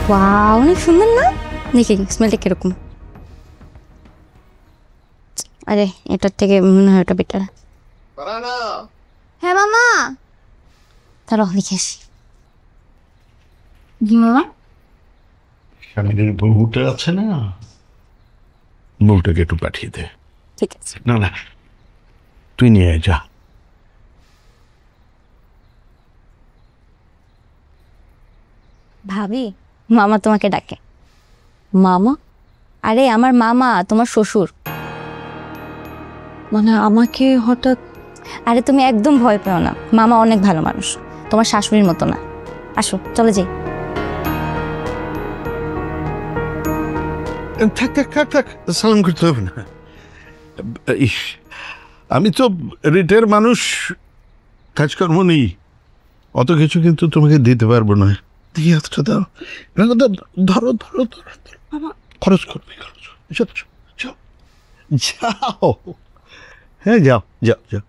Wow, অনেক সুন্দর না? দেখি স্মেলটা কিরকম। আরে এটার থেকে মনে হয় ওটা বেটার। হ্যাঁ মামা, তাহলে লিখে আসি। জি মামা। স্বামীর বউটা আছে না, বউটাকে একটু পাঠিয়ে দে। ঠিক আছে। না না, তুই নিয়ে যা। ভাবি, মামা তোমাকে ডাকে। মামা? আরে আমার মামা, তোমার শ্বশুর। মানে আমাকে হঠাৎ? আরে তুমি একদম ভয় পেও না, মামা অনেক ভালো মানুষ, তোমার শাশুড়ির মতো না। আসো চলে যাই। থাক থাক থাক থাক, সালাম করতে হবে না। ইস, আমি তো রিটের মানুষ, কাজকর্ম নেই, অত কিছু কিন্তু তোমাকে দিতে পারবো না। দিয়ে হাতটা দাও, ধরো ধরো ধরো, খরচ করবে, খরচ। যাও যাও যাও, হ্যাঁ যাও যাও যাও।